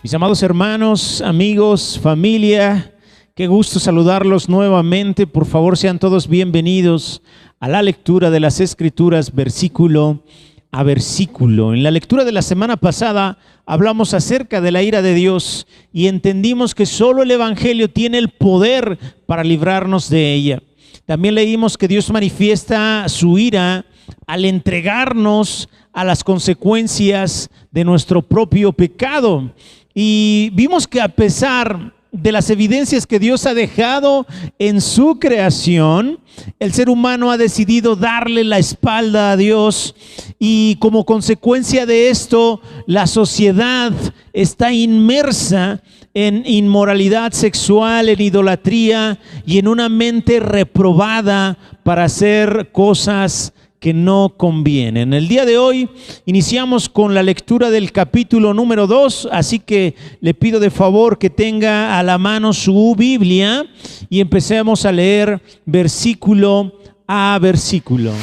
Mis amados hermanos, amigos, familia, qué gusto saludarlos nuevamente. Por favor, sean todos bienvenidos a la lectura de las Escrituras, versículo a versículo. En la lectura de la semana pasada hablamos acerca de la ira de Dios y entendimos que solo el Evangelio tiene el poder para librarnos de ella. También leímos que Dios manifiesta su ira al entregarnos a las consecuencias de nuestro propio pecado. Y vimos que a pesar de las evidencias que Dios ha dejado en su creación, el ser humano ha decidido darle la espalda a Dios y como consecuencia de esto, la sociedad está inmersa en inmoralidad sexual, en idolatría y en una mente reprobada para hacer cosas que no convienen. El día de hoy iniciamos con la lectura del capítulo número 2, así que le pido de favor que tenga a la mano su Biblia y empecemos a leer versículo a versículo.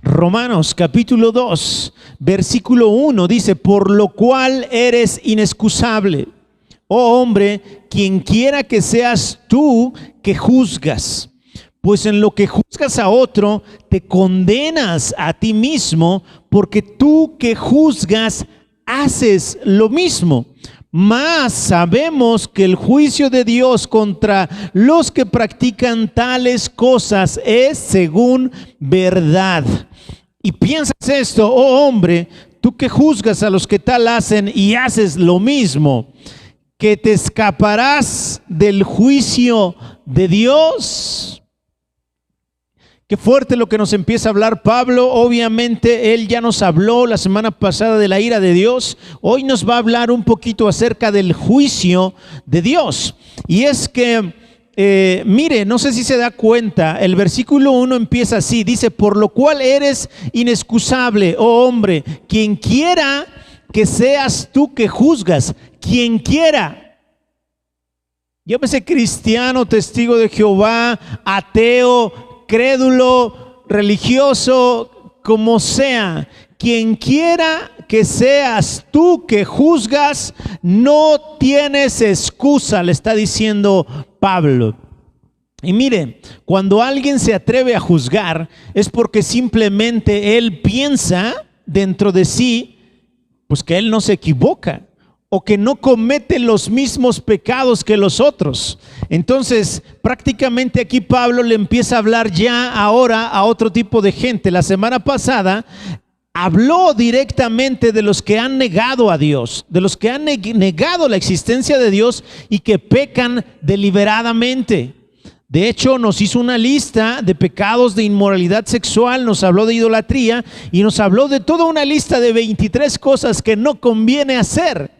Romanos capítulo 2, versículo 1 dice: por lo cual eres inexcusable, oh hombre, quien quiera que seas tú que juzgas, pues en lo que juzgas a otro, te condenas a ti mismo, porque tú que juzgas, haces lo mismo. Mas sabemos que el juicio de Dios contra los que practican tales cosas es según verdad. Y piensas esto, oh hombre, tú que juzgas a los que tal hacen y haces lo mismo, que te escaparás del juicio de Dios. Qué fuerte lo que nos empieza a hablar Pablo. Obviamente él ya nos habló la semana pasada de la ira de Dios. Hoy nos va a hablar un poquito acerca del juicio de Dios. Y es que, mire, no sé si se da cuenta, el versículo 1 empieza así, dice: por lo cual eres inexcusable, oh hombre, quien quiera que seas tú que juzgas. Quien quiera, llámese cristiano, testigo de Jehová, ateo, crédulo, religioso, como sea, quien quiera que seas tú que juzgas, no tienes excusa, le está diciendo Pablo. Y mire, cuando alguien se atreve a juzgar, es porque simplemente él piensa dentro de sí, pues que él no se equivoca, o que no comete los mismos pecados que los otros. Entonces, prácticamente aquí Pablo le empieza a hablar ya ahora a otro tipo de gente. La semana pasada habló directamente de los que han negado a Dios, de los que han negado la existencia de Dios y que pecan deliberadamente. De hecho, nos hizo una lista de pecados de inmoralidad sexual, nos habló de idolatría y nos habló de toda una lista de 23 cosas que no conviene hacer.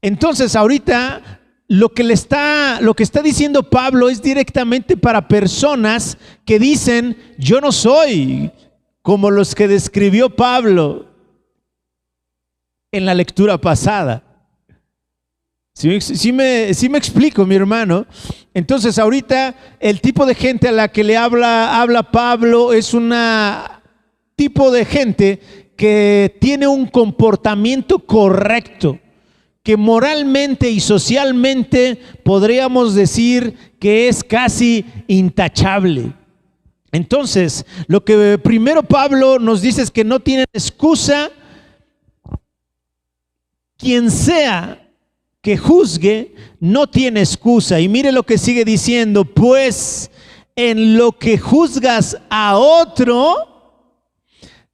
Entonces, ahorita lo que está diciendo Pablo es directamente para personas que dicen: yo no soy como los que describió Pablo en la lectura pasada. Sí me explico, mi hermano. Entonces, ahorita el tipo de gente a la que le habla Pablo es una tipo de gente que tiene un comportamiento correcto, que moralmente y socialmente podríamos decir que es casi intachable. Entonces, lo que primero Pablo nos dice es que no tienen excusa. Quien sea que juzgue no tiene excusa. Y mire lo que sigue diciendo: pues en lo que juzgas a otro,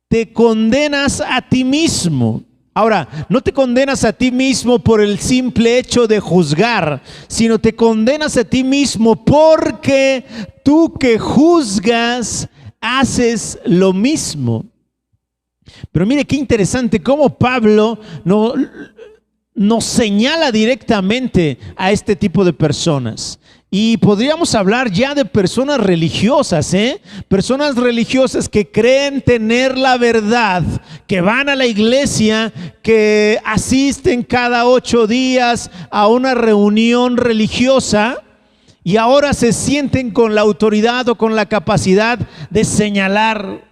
te condenas a ti mismo. Ahora, no te condenas a ti mismo por el simple hecho de juzgar, sino te condenas a ti mismo porque tú que juzgas haces lo mismo. Pero mire qué interesante cómo Pablo nos señala directamente a este tipo de personas. Y podríamos hablar ya de personas religiosas, personas religiosas que creen tener la verdad, que van a la iglesia, que asisten cada 8 días a una reunión religiosa y ahora se sienten con la autoridad o con la capacidad de señalar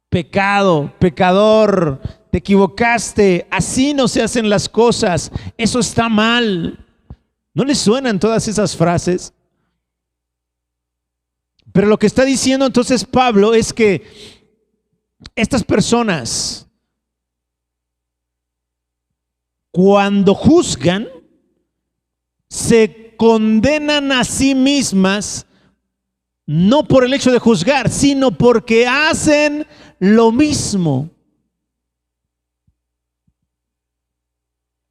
pecado, pecador, te equivocaste, así no se hacen las cosas, eso está mal. ¿No les suenan todas esas frases? Pero lo que está diciendo entonces Pablo es que estas personas, cuando juzgan, se condenan a sí mismas, no por el hecho de juzgar, sino porque hacen lo mismo.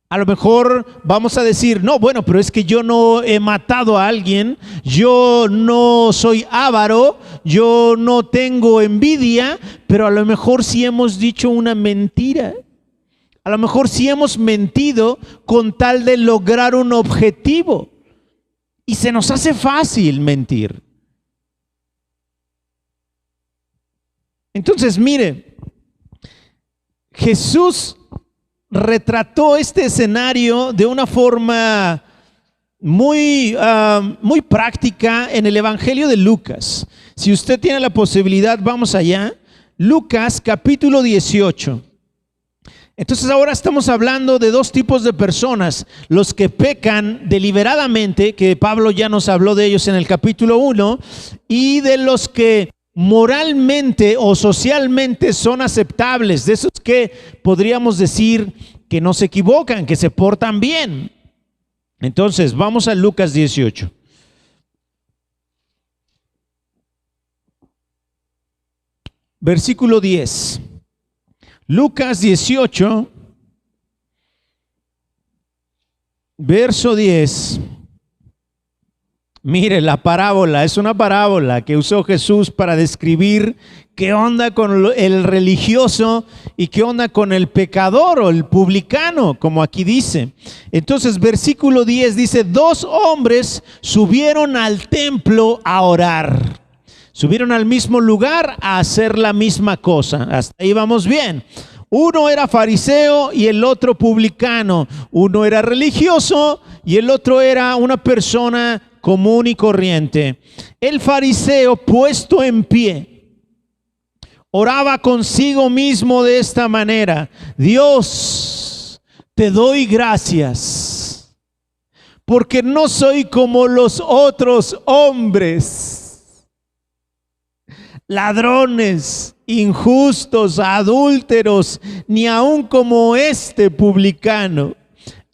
A lo mejor vamos a decir, no, bueno, pero es que yo no he matado a alguien, yo no soy avaro, yo no tengo envidia, pero a lo mejor sí hemos dicho una mentira. A lo mejor sí hemos mentido con tal de lograr un objetivo. Y se nos hace fácil mentir. Entonces, mire, Jesús retrató este escenario de una forma muy práctica en el Evangelio de Lucas. Si usted tiene la posibilidad, vamos allá. Lucas capítulo 18. Entonces ahora estamos hablando de dos tipos de personas: los que pecan deliberadamente, que Pablo ya nos habló de ellos en el capítulo 1, y de los que moralmente o socialmente son aceptables, de esos que podríamos decir que no se equivocan, que se portan bien. Entonces vamos a Lucas 18. Versículo 10. Lucas 18, verso 10. Mire, la parábola es una parábola que usó Jesús para describir qué onda con el religioso y qué onda con el pecador o el publicano, como aquí dice. Entonces, versículo 10 dice: dos hombres subieron al templo a orar. Subieron al mismo lugar a hacer la misma cosa. Hasta ahí vamos bien. Uno era fariseo y el otro publicano. Uno era religioso y el otro era una persona común y corriente. El fariseo, puesto en pie, oraba consigo mismo de esta manera: Dios, te doy gracias, porque no soy como los otros hombres, ladrones, injustos, adúlteros, ni aun como este publicano.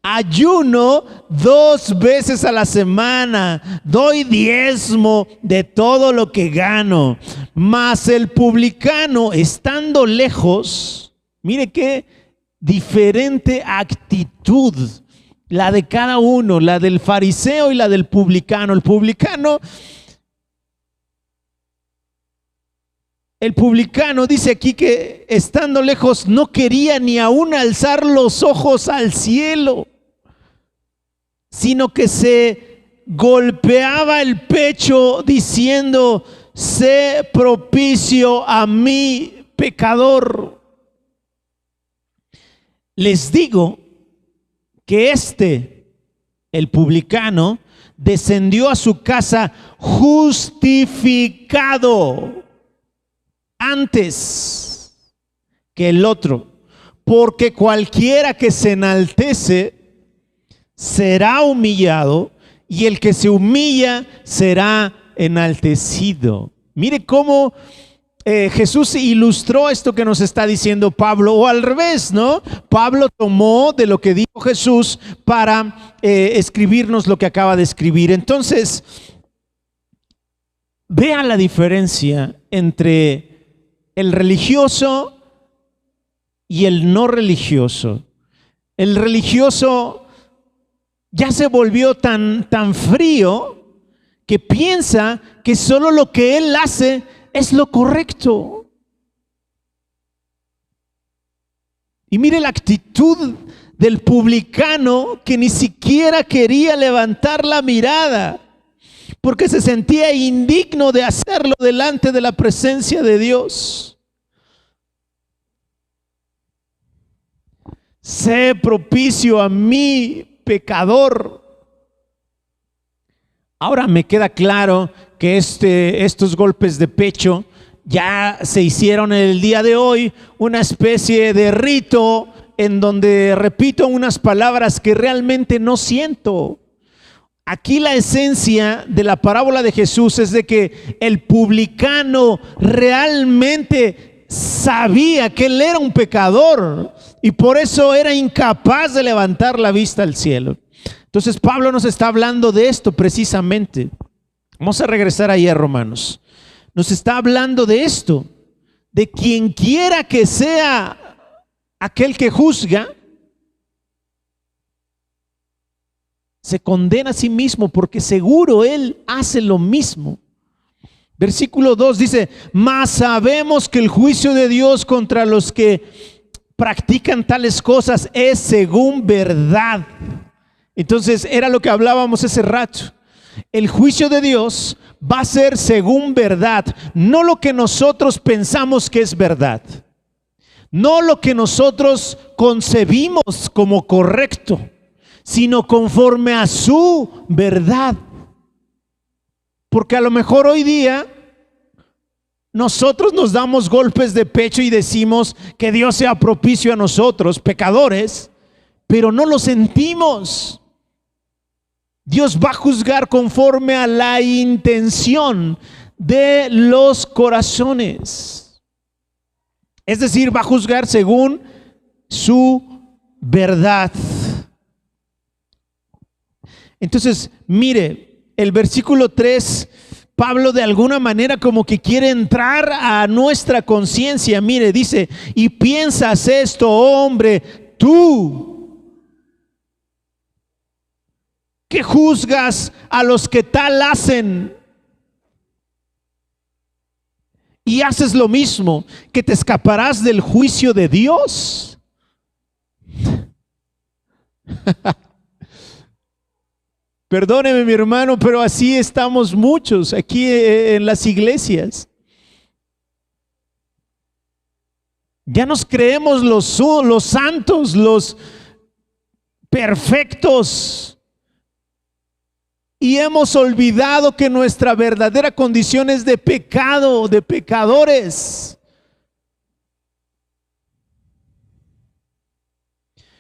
Ayuno 2 veces a la semana, doy diezmo de todo lo que gano. Mas el publicano, estando lejos, mire qué diferente actitud la de cada uno, la del fariseo y la del publicano. El publicano dice aquí que estando lejos no quería ni aún alzar los ojos al cielo, sino que se golpeaba el pecho diciendo: sé propicio a mí, pecador. Les digo que el publicano, descendió a su casa justificado antes que el otro, porque cualquiera que se enaltece será humillado, y el que se humilla será enaltecido. Mire cómo Jesús ilustró esto que nos está diciendo Pablo, o al revés, ¿no? Pablo tomó de lo que dijo Jesús para escribirnos lo que acaba de escribir. Entonces, vea la diferencia entre el religioso y el no religioso. El religioso ya se volvió tan frío que piensa que solo lo que él hace es lo correcto. Y mire la actitud del publicano, que ni siquiera quería levantar la mirada, porque se sentía indigno de hacerlo delante de la presencia de Dios. Sé propicio a mí, pecador. Ahora me queda claro que estos golpes de pecho ya se hicieron el día de hoy una especie de rito en donde repito unas palabras que realmente no siento. Aquí la esencia de la parábola de Jesús es de que el publicano realmente sabía que él era un pecador y por eso era incapaz de levantar la vista al cielo. Entonces Pablo nos está hablando de esto precisamente. Vamos a regresar ahí a Romanos. Nos está hablando de esto, de quien quiera que sea aquel que juzga, se condena a sí mismo porque seguro él hace lo mismo. Versículo 2 dice, mas sabemos que el juicio de Dios contra los que practican tales cosas es según verdad. Entonces era lo que hablábamos ese rato. El juicio de Dios va a ser según verdad, no lo que nosotros pensamos que es verdad, no lo que nosotros concebimos como correcto, sino conforme a su verdad. Porque a lo mejor hoy día nosotros nos damos golpes de pecho y decimos que Dios sea propicio a nosotros, pecadores, pero no lo sentimos. Dios va a juzgar conforme a la intención de los corazones. Es decir, va a juzgar según su verdad. Entonces, mire, el versículo 3, Pablo de alguna manera como que quiere entrar a nuestra conciencia. Mire, dice, y piensas esto, hombre, tú, que juzgas a los que tal hacen y haces lo mismo, que te escaparás del juicio de Dios. Perdóneme mi hermano, pero así estamos muchos aquí en las iglesias. Ya nos creemos los santos, los perfectos. Y hemos olvidado que nuestra verdadera condición es de pecado, de pecadores.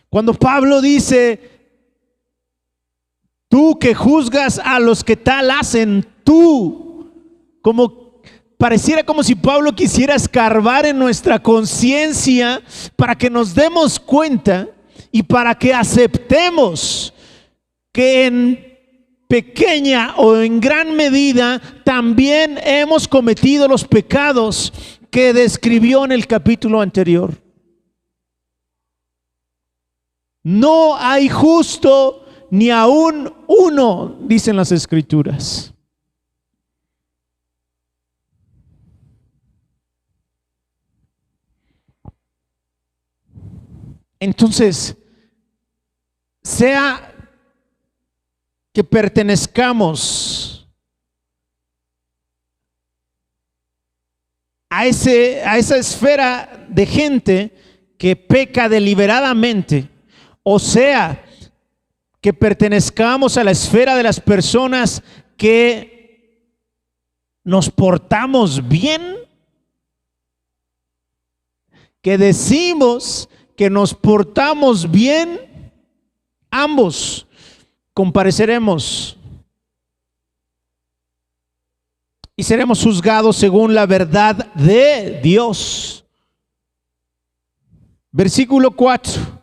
Cuando Pablo dice, tú que juzgas a los que tal hacen, tú, como pareciera como si Pablo quisiera escarbar en nuestra conciencia para que nos demos cuenta y para que aceptemos que en pequeña o en gran medida también hemos cometido los pecados que describió en el capítulo anterior. No hay justo ni aún uno, dicen las escrituras. Entonces, sea que pertenezcamos a esa esfera de gente que peca deliberadamente, o sea, que pertenezcamos a la esfera de las personas que nos portamos bien, que decimos que nos portamos bien, ambos compareceremos y seremos juzgados según la verdad de Dios. Versículo 4.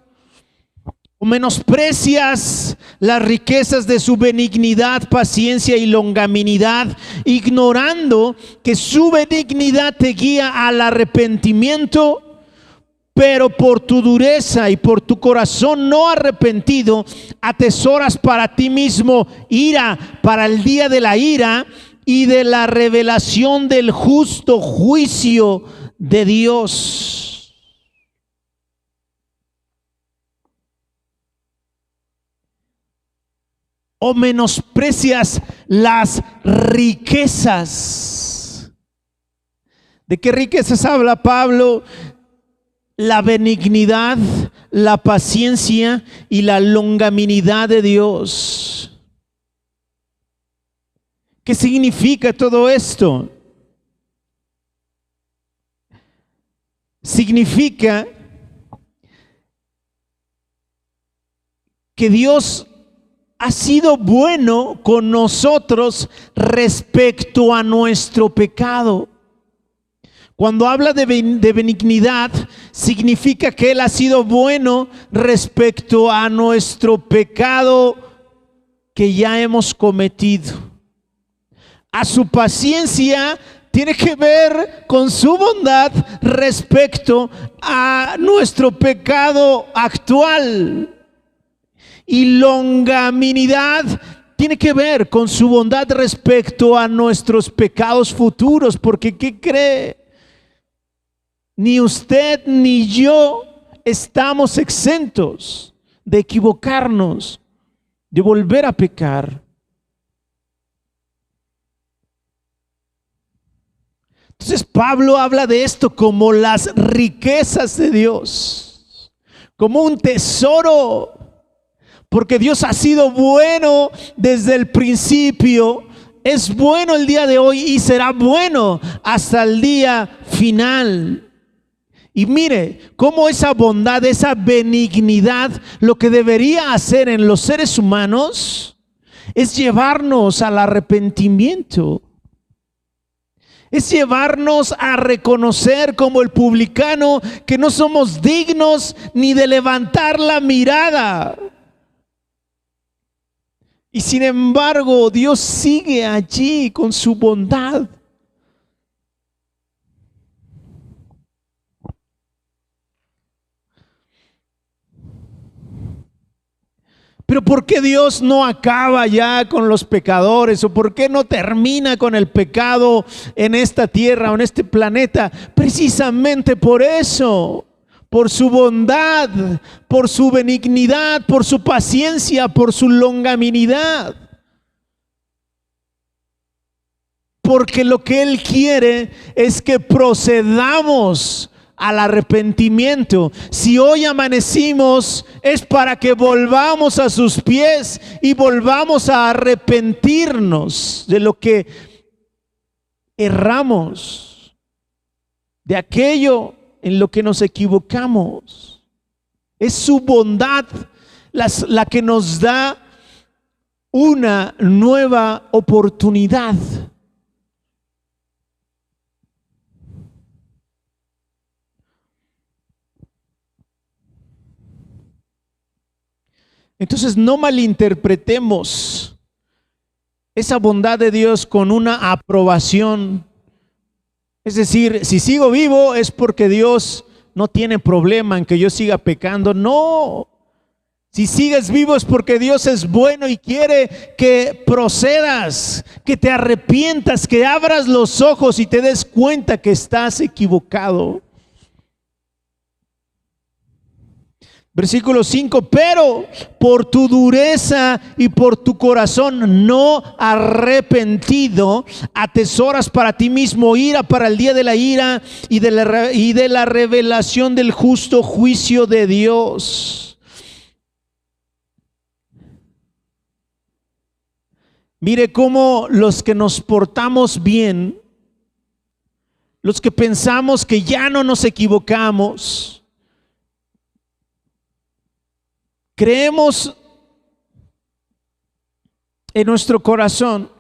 O menosprecias las riquezas de su benignidad, paciencia y longanimidad, ignorando que su benignidad te guía al arrepentimiento, pero por tu dureza y por tu corazón no arrepentido, atesoras para ti mismo ira para el día de la ira y de la revelación del justo juicio de Dios. O menosprecias las riquezas. ¿De qué riquezas habla Pablo? La benignidad, la paciencia y la longanimidad de Dios. ¿Qué significa todo esto? Significa que Dios ha sido bueno con nosotros respecto a nuestro pecado. Cuando habla de benignidad, significa que Él ha sido bueno respecto a nuestro pecado que ya hemos cometido. A su paciencia tiene que ver con su bondad respecto a nuestro pecado actual. Y longanimidad tiene que ver con su bondad respecto a nuestros pecados futuros. Porque ¿qué cree? Ni usted ni yo estamos exentos de equivocarnos, de volver a pecar. Entonces Pablo habla de esto como las riquezas de Dios, como un tesoro, porque Dios ha sido bueno desde el principio, es bueno el día de hoy y será bueno hasta el día final. Y mire cómo esa bondad, esa benignidad, lo que debería hacer en los seres humanos es llevarnos al arrepentimiento. Es llevarnos a reconocer como el publicano que no somos dignos ni de levantar la mirada. Y sin embargo, Dios sigue allí con su bondad. Pero ¿por qué Dios no acaba ya con los pecadores? ¿O por qué no termina con el pecado en esta tierra o en este planeta? Precisamente por eso, por su bondad, por su benignidad, por su paciencia, por su longanimidad. Porque lo que Él quiere es que procedamos al arrepentimiento. Si hoy amanecimos es para que volvamos a sus pies y volvamos a arrepentirnos de lo que erramos, de aquello en lo que nos equivocamos. Es su bondad la que nos da una nueva oportunidad. Entonces no malinterpretemos esa bondad de Dios con una aprobación. Es decir, si sigo vivo es porque Dios no tiene problema en que yo siga pecando. No, si sigues vivo es porque Dios es bueno y quiere que procedas, que te arrepientas, que abras los ojos y te des cuenta que estás equivocado. Versículo 5, pero por tu dureza y por tu corazón no arrepentido, atesoras para ti mismo ira para el día de la ira y de la revelación del justo juicio de Dios. Mire cómo los que nos portamos bien, los que pensamos que ya no nos equivocamos, creemos en nuestro corazón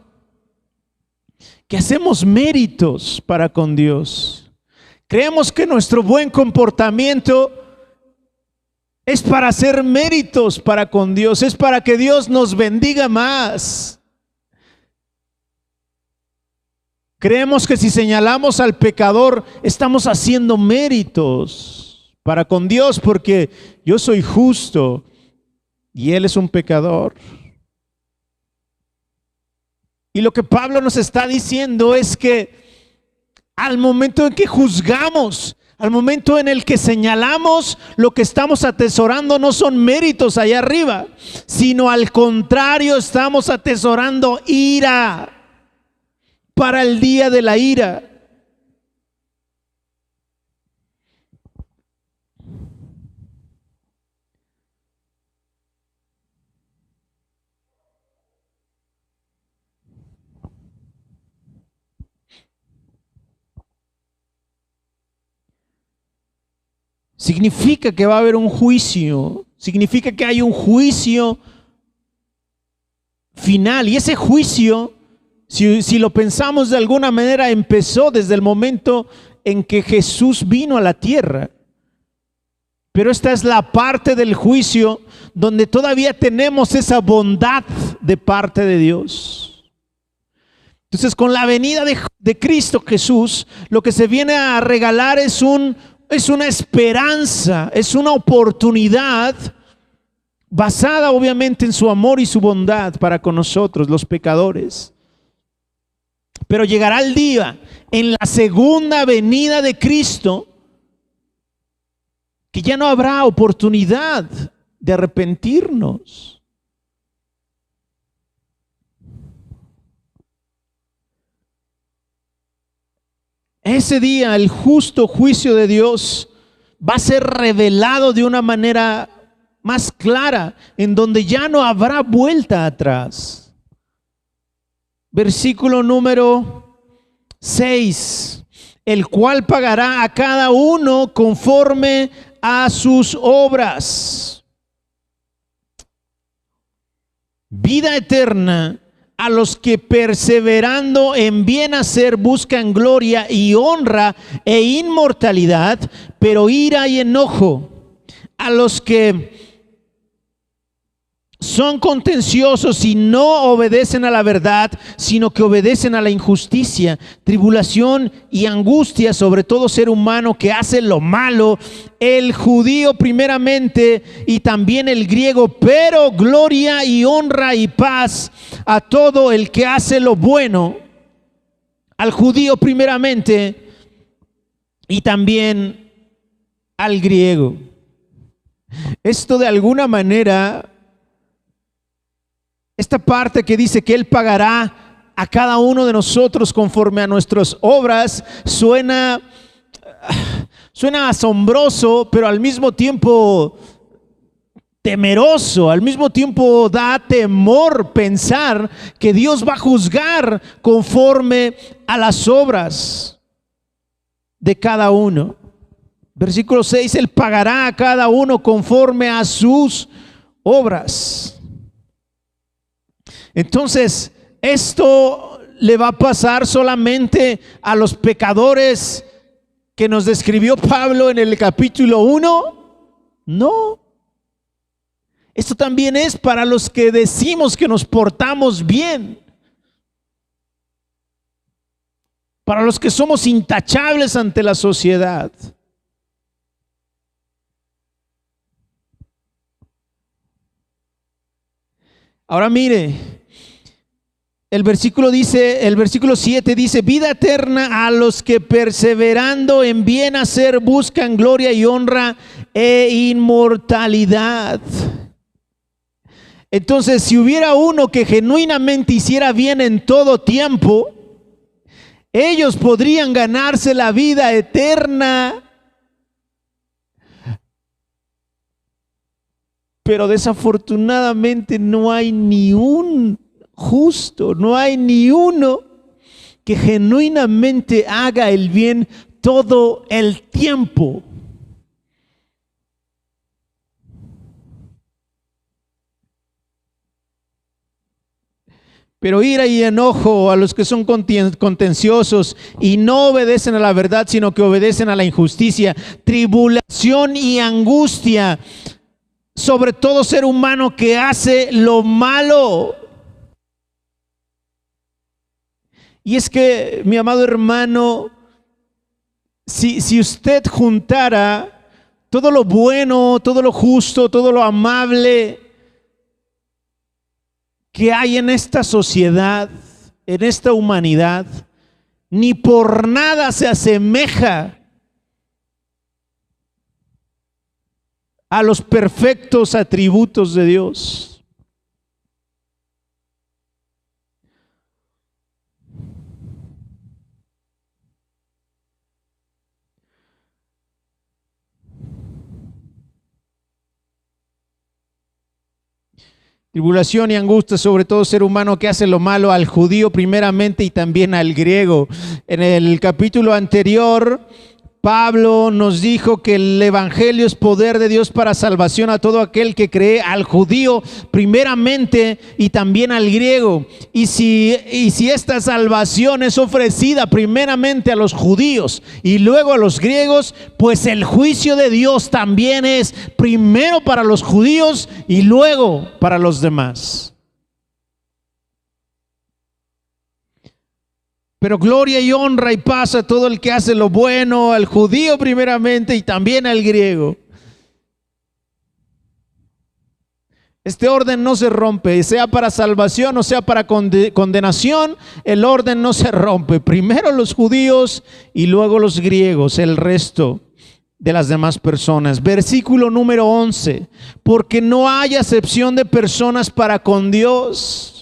que hacemos méritos para con Dios. Creemos que nuestro buen comportamiento es para hacer méritos para con Dios, es para que Dios nos bendiga más. Creemos que si señalamos al pecador, estamos haciendo méritos para con Dios porque yo soy justo y él es un pecador. Y lo que Pablo nos está diciendo es que al momento en que juzgamos, al momento en el que señalamos, lo que estamos atesorando no son méritos allá arriba, sino al contrario, estamos atesorando ira para el día de la ira. significa que va a haber un juicio, significa que hay un juicio final. Y ese juicio, si lo pensamos de alguna manera, empezó desde el momento en que Jesús vino a la tierra. Pero esta es la parte del juicio donde todavía tenemos esa bondad de parte de Dios. Entonces, con la venida de Cristo Jesús, lo que se viene a regalar es una esperanza, es una oportunidad basada obviamente en su amor y su bondad para con nosotros, los pecadores. Pero llegará el día en la segunda venida de Cristo que ya no habrá oportunidad de arrepentirnos. Ese día el justo juicio de Dios va a ser revelado de una manera más clara, en donde ya no habrá vuelta atrás. Versículo número 6, el cual pagará a cada uno conforme a sus obras. Vida eterna a los que perseverando en bien hacer buscan gloria y honra e inmortalidad, pero ira y enojo a los que son contenciosos y no obedecen a la verdad, sino que obedecen a la injusticia, tribulación y angustia sobre todo ser humano que hace lo malo, el judío primeramente y también el griego, pero gloria y honra y paz a todo el que hace lo bueno, al judío primeramente y también al griego. Esto de alguna manera, esta parte que dice que Él pagará a cada uno de nosotros conforme a nuestras obras, suena asombroso, pero al mismo tiempo temeroso, al mismo tiempo da temor pensar que Dios va a juzgar conforme a las obras de cada uno. Versículo 6, Él pagará a cada uno conforme a sus obras. Entonces, ¿esto le va a pasar solamente a los pecadores que nos describió Pablo en el capítulo 1? No. Esto también es para los que decimos que nos portamos bien, para los que somos intachables ante la sociedad. Ahora mire, el versículo 7 dice, vida eterna a los que perseverando en bien hacer buscan gloria y honra e inmortalidad. Entonces, si hubiera uno que genuinamente hiciera bien en todo tiempo, ellos podrían ganarse la vida eterna. Pero desafortunadamente no hay ni un justo, no hay ni uno que genuinamente haga el bien todo el tiempo. Pero ira y enojo a los que son contenciosos y no obedecen a la verdad, sino que obedecen a la injusticia, tribulación y angustia sobre todo ser humano que hace lo malo. Y es que, mi amado hermano, si usted juntara todo lo bueno, todo lo justo, todo lo amable que hay en esta sociedad, en esta humanidad, ni por nada se asemeja a los perfectos atributos de Dios. Tribulación y angustia sobre todo ser humano que hace lo malo, al judío primeramente y también al griego. En el capítulo anterior, Pablo nos dijo que el evangelio es poder de Dios para salvación a todo aquel que cree, al judío primeramente y también al griego. Y si esta salvación es ofrecida primeramente a los judíos y luego a los griegos, pues el juicio de Dios también es primero para los judíos y luego para los demás. Pero gloria y honra y paz a todo el que hace lo bueno, al judío primeramente y también al griego. Este orden no se rompe, sea para salvación o sea para condenación, el orden no se rompe. Primero los judíos y luego los griegos, el resto de las demás personas. Versículo número 11, porque no hay acepción de personas para con Dios.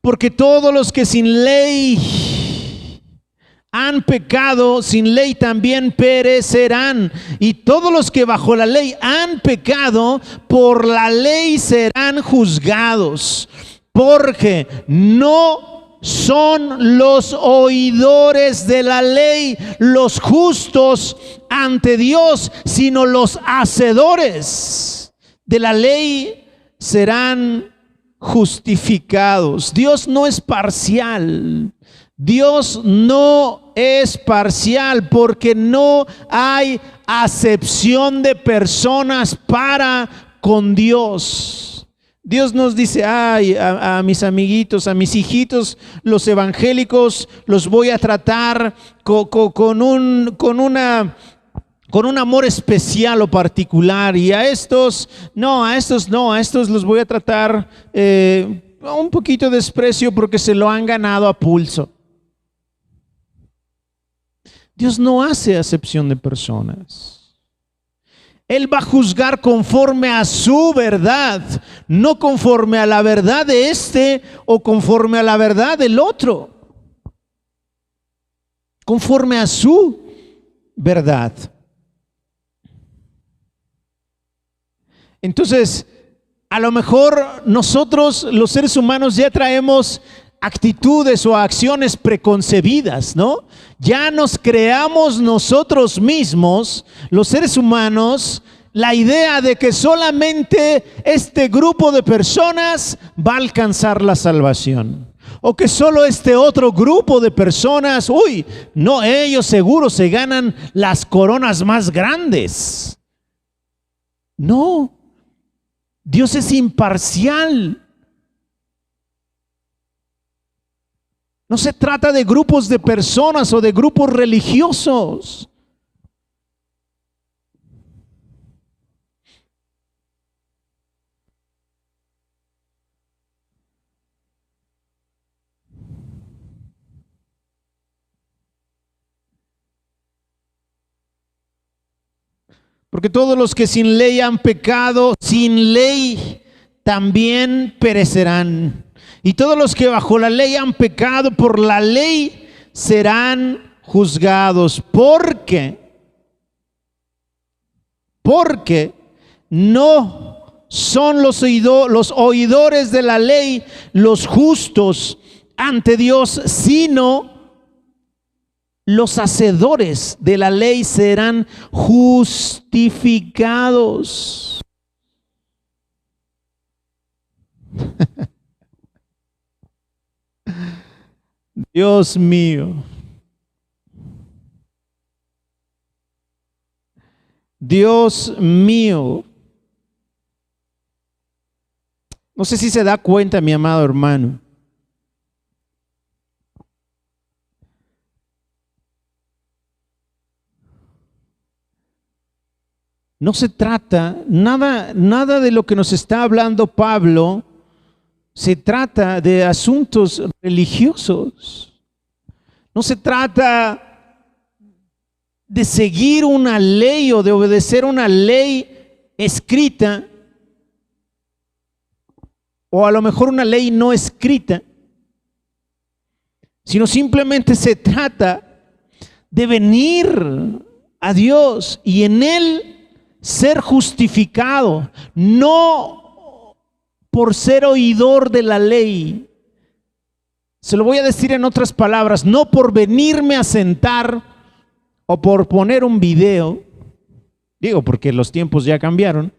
Porque todos los que sin ley han pecado, sin ley también perecerán. Y todos los que bajo la ley han pecado, por la ley serán juzgados. Porque no son los oidores de la ley los justos ante Dios, sino los hacedores de la ley serán justificados. Dios no es parcial. Dios no es parcial porque no hay acepción de personas para con Dios. Dios nos dice, ay, a mis amiguitos, a mis hijitos, los evangélicos, los voy a tratar con un amor especial o particular, y a estos los voy a tratar un poquito de desprecio porque se lo han ganado a pulso. Dios no hace acepción de personas. Él va a juzgar conforme a su verdad, no conforme a la verdad de este o conforme a la verdad del otro. Conforme a su verdad. Entonces, a lo mejor nosotros los seres humanos ya traemos actitudes o acciones preconcebidas, ¿no? Ya nos creamos nosotros mismos, los seres humanos, la idea de que solamente este grupo de personas va a alcanzar la salvación. O que solo este otro grupo de personas, no, ellos seguro se ganan las coronas más grandes. No. Dios es imparcial. No se trata de grupos de personas o de grupos religiosos. Porque todos los que sin ley han pecado, sin ley también perecerán. Y todos los que bajo la ley han pecado, por la ley serán juzgados. Porque no son los oidores de la ley los justos ante Dios, sino los hacedores de la ley serán justificados. Dios mío. Dios mío. No sé si se da cuenta, mi amado hermano. No se trata, nada de lo que nos está hablando Pablo, se trata de asuntos religiosos. No se trata de seguir una ley o de obedecer una ley escrita, o a lo mejor una ley no escrita, sino simplemente se trata de venir a Dios y en Él ser justificado, no por ser oidor de la ley, Se lo voy a decir en otras palabras, no por venirme a sentar o por poner un video, digo porque los tiempos ya cambiaron,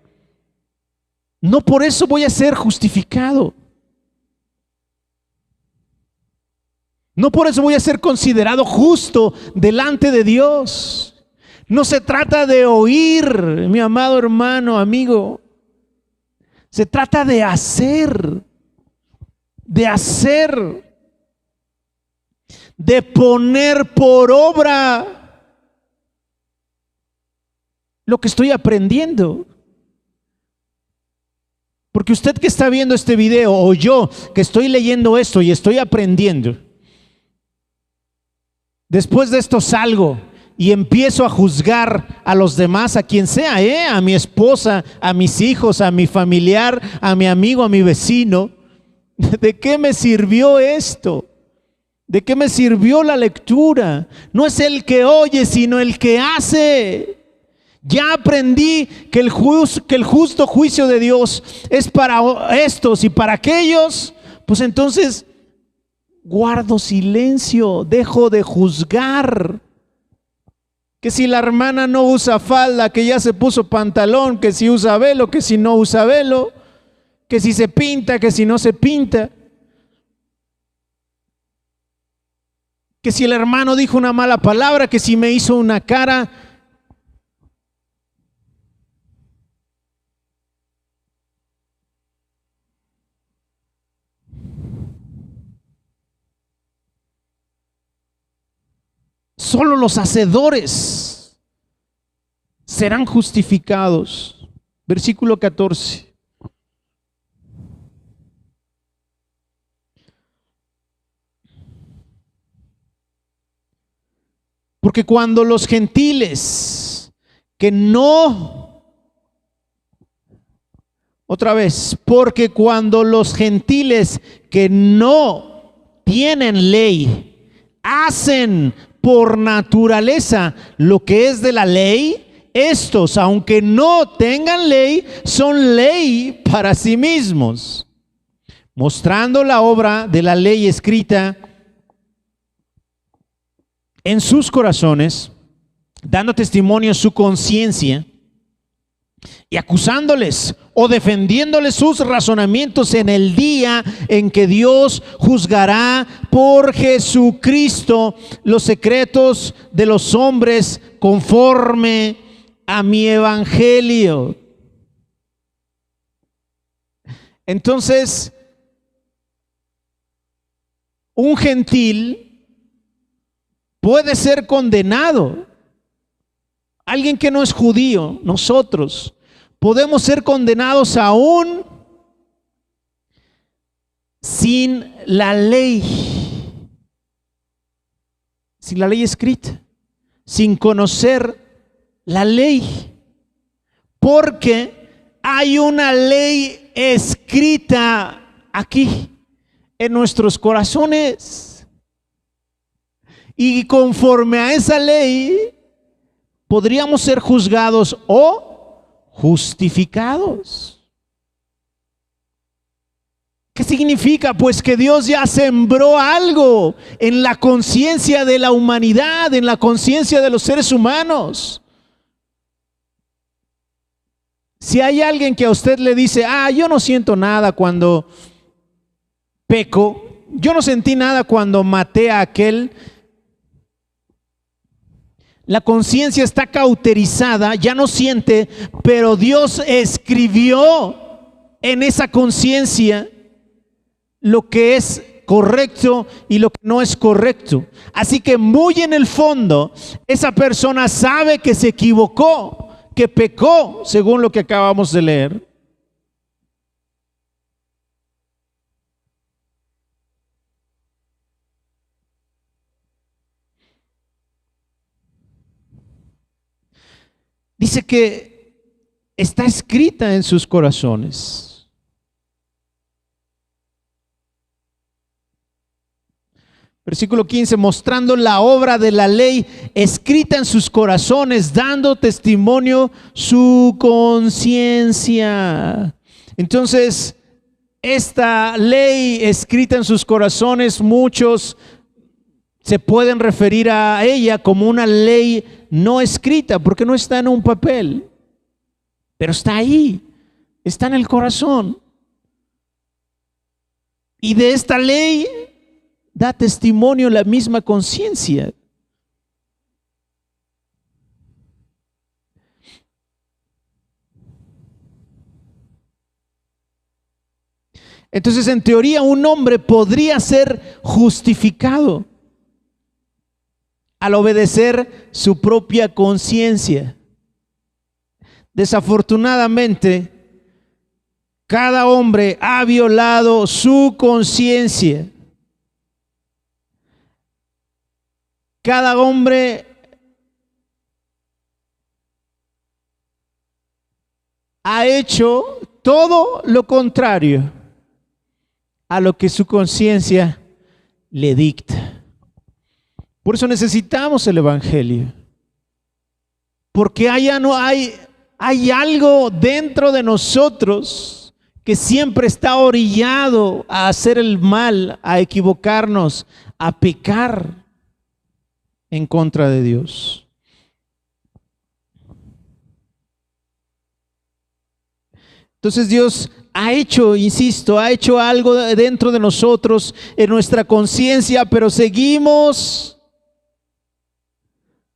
no por eso voy a ser justificado. No por eso voy a ser considerado justo delante de Dios. No se trata de oír, mi amado hermano, amigo. Se trata de hacer, de poner por obra lo que estoy aprendiendo. Porque usted que está viendo este video o yo que estoy leyendo esto y estoy aprendiendo, después de esto salgo y empiezo a juzgar a los demás, a quien sea, a mi esposa, a mis hijos, a mi familiar, a mi amigo, a mi vecino. ¿De qué me sirvió esto? ¿De qué me sirvió la lectura? No es el que oye, sino el que hace. Ya aprendí que el justo juicio de Dios es para estos y para aquellos. Pues entonces guardo silencio, dejo de juzgar. Que si la hermana no usa falda, que ya se puso pantalón, que si usa velo, que si no usa velo, que si se pinta, que si no se pinta. Que si el hermano dijo una mala palabra, que si me hizo una cara. Solo los hacedores serán justificados. Versículo 14. Porque cuando los gentiles que no, otra vez, porque cuando los gentiles que no tienen ley hacen por naturaleza lo que es de la ley, estos, aunque no tengan ley, son ley para sí mismos, mostrando la obra de la ley escrita en sus corazones, dando testimonio su conciencia y acusándoles o defendiéndoles sus razonamientos en el día en que Dios juzgará por Jesucristo los secretos de los hombres conforme a mi evangelio. Entonces, un gentil puede ser condenado. Alguien que no es judío, nosotros podemos ser condenados aún sin la ley escrita, sin conocer la ley, porque hay una ley escrita aquí en nuestros corazones. Y conforme a esa ley, podríamos ser juzgados o justificados. ¿Qué significa? Pues que Dios ya sembró algo en la conciencia de la humanidad, en la conciencia de los seres humanos. Si hay alguien que a usted le dice, yo no siento nada cuando peco, yo no sentí nada cuando maté a aquel, la conciencia está cauterizada, ya no siente, pero Dios escribió en esa conciencia lo que es correcto y lo que no es correcto. Así que muy en el fondo, esa persona sabe que se equivocó, que pecó, según lo que acabamos de leer. Dice que está escrita en sus corazones. Versículo 15, mostrando la obra de la ley escrita en sus corazones, dando testimonio su conciencia. Entonces, esta ley escrita en sus corazones, muchos se pueden referir a ella como una ley no escrita, porque no está en un papel, pero está ahí, está en el corazón. Y de esta ley da testimonio la misma conciencia. Entonces, en teoría, un hombre podría ser justificado al obedecer su propia conciencia. Desafortunadamente, cada hombre ha violado su conciencia. Cada hombre ha hecho todo lo contrario a lo que su conciencia le dicta. Por eso necesitamos el Evangelio. Porque hay algo dentro de nosotros que siempre está orillado a hacer el mal, a equivocarnos, a pecar en contra de Dios. Entonces Dios ha hecho, insisto, ha hecho algo dentro de nosotros, en nuestra conciencia, pero seguimos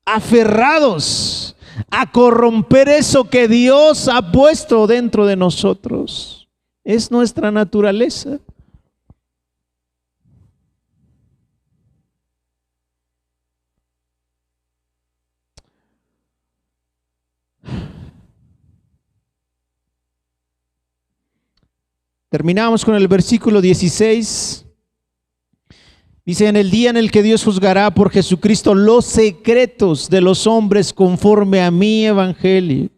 aferrados a corromper eso que Dios ha puesto dentro de nosotros. Es nuestra naturaleza. Terminamos con el versículo 16. Dice: en el día en el que Dios juzgará por Jesucristo los secretos de los hombres conforme a mi evangelio.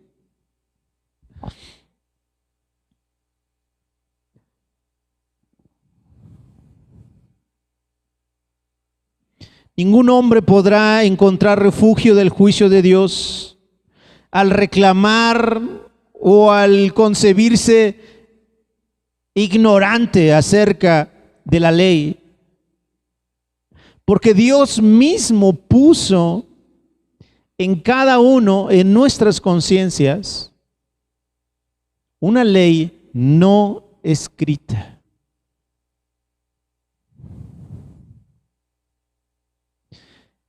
Ningún hombre podrá encontrar refugio del juicio de Dios al reclamar o al concebirse ignorante acerca de la ley. Porque Dios mismo puso en cada uno, en nuestras conciencias, una ley no escrita.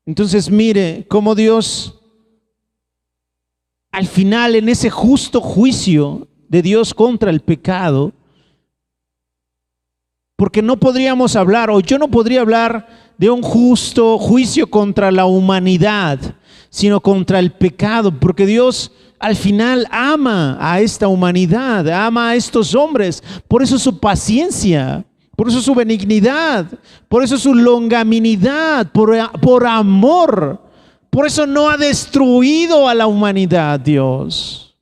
Entonces mire cómo Dios, al final, en ese justo juicio de Dios contra el pecado, porque no podríamos hablar, o yo no podría hablar de un justo juicio contra la humanidad, sino contra el pecado, porque Dios al final ama a esta humanidad, ama a estos hombres. Por eso su paciencia, por eso su benignidad, por eso su longanimidad, por amor. Por eso no ha destruido a la humanidad Dios,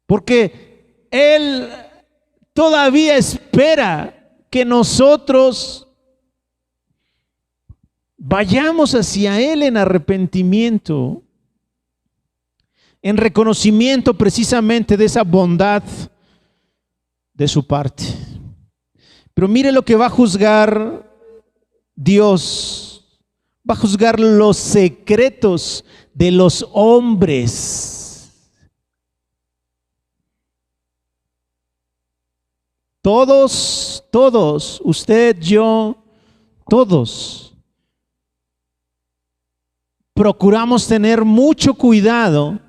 porque Él todavía espera que nosotros vayamos hacia Él en arrepentimiento, en reconocimiento precisamente de esa bondad de su parte. Pero mire lo que va a juzgar Dios. Va a juzgar los secretos de los hombres. Todos, usted, yo, todos, procuramos tener mucho cuidado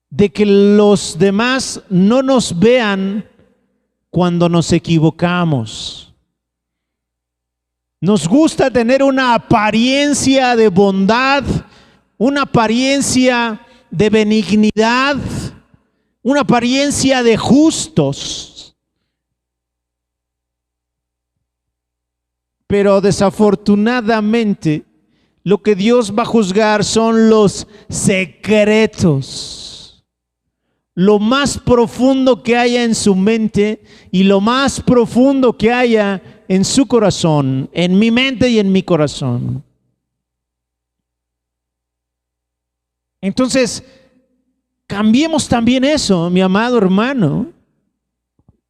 de que los demás no nos vean cuando nos equivocamos. Nos gusta tener una apariencia de bondad, una apariencia de benignidad, una apariencia de justos. Pero desafortunadamente, lo que Dios va a juzgar son los secretos. Lo más profundo que haya en su mente y lo más profundo que haya en su corazón, en mi mente y en mi corazón. Entonces, Cambiemos también eso, mi amado hermano.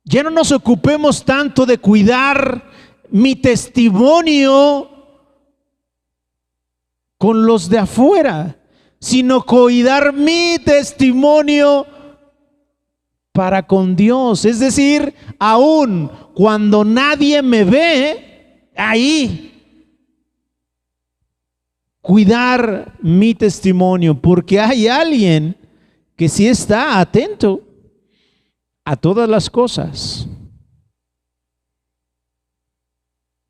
Ya no nos ocupemos tanto de cuidar mi testimonio con los de afuera, sino cuidar mi testimonio para con Dios. Es decir, aún cuando nadie me ve, ahí cuidar mi testimonio, porque hay alguien que sí está atento a todas las cosas.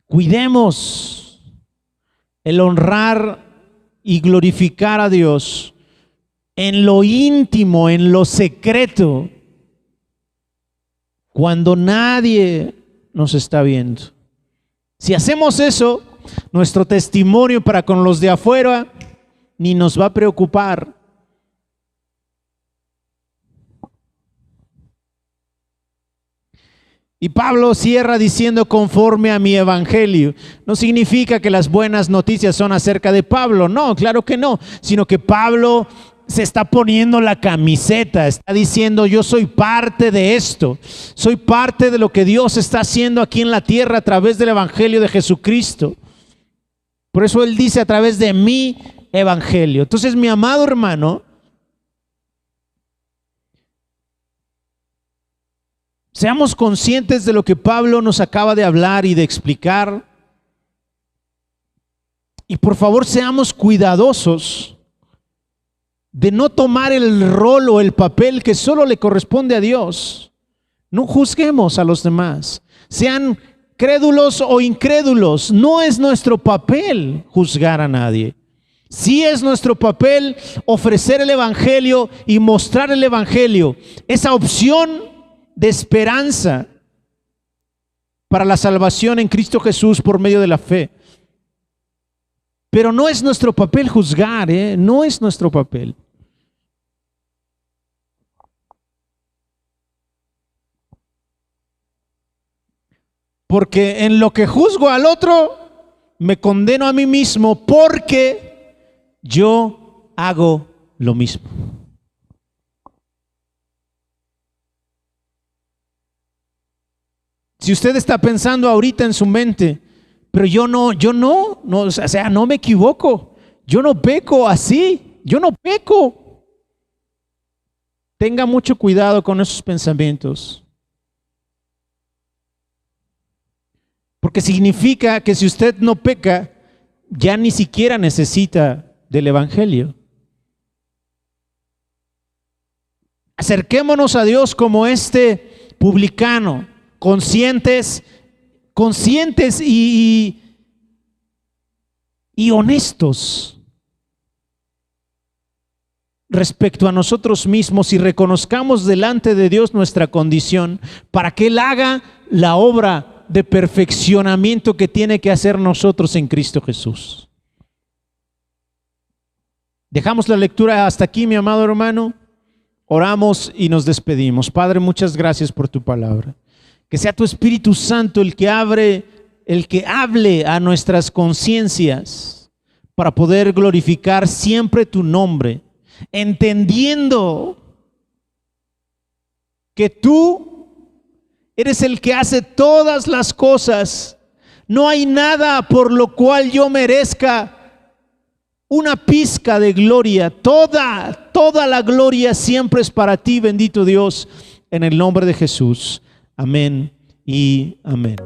Cuidemos el honrar y glorificar a Dios en lo íntimo, en lo secreto, cuando nadie nos está viendo. Si hacemos eso, nuestro testimonio para con los de afuera ni nos va a preocupar. Y Pablo cierra diciendo conforme a mi evangelio. No significa que las buenas noticias son acerca de Pablo, no, claro que no, sino que Pablo se está poniendo la camiseta, está diciendo yo soy parte de esto, soy parte de lo que Dios está haciendo aquí en la tierra a través del evangelio de Jesucristo. Por eso él dice a través de mi evangelio. Entonces, mi amado hermano, seamos conscientes de lo que Pablo nos acaba de hablar y de explicar. Y por favor, seamos cuidadosos de no tomar el rol o el papel que solo le corresponde a Dios. No juzguemos a los demás, sean crédulos o incrédulos. No es nuestro papel juzgar a nadie. Sí es nuestro papel ofrecer el evangelio y mostrar el evangelio, esa opción de esperanza para la salvación en Cristo Jesús por medio de la fe. Pero no es nuestro papel juzgar, no es nuestro papel. Porque en lo que juzgo al otro, me condeno a mí mismo porque yo hago lo mismo. Si usted está pensando ahorita en su mente, pero yo no, o sea, no me equivoco, yo no peco así, yo no peco. Tenga mucho cuidado con esos pensamientos. Porque significa que si usted no peca, ya ni siquiera necesita del evangelio. Acerquémonos a Dios como este publicano, conscientes y honestos respecto a nosotros mismos, y reconozcamos delante de Dios nuestra condición para que Él haga la obra de perfeccionamiento que tiene que hacer nosotros en Cristo Jesús. Dejamos la lectura hasta aquí, mi amado hermano. Oramos y nos despedimos. Padre, muchas gracias por tu palabra. Que sea tu Espíritu Santo el que hable a nuestras conciencias para poder glorificar siempre tu nombre, entendiendo que tú eres el que hace todas las cosas. No hay nada por lo cual yo merezca una pizca de gloria. Toda la gloria siempre es para ti, bendito Dios, en el nombre de Jesús. Amén y amén.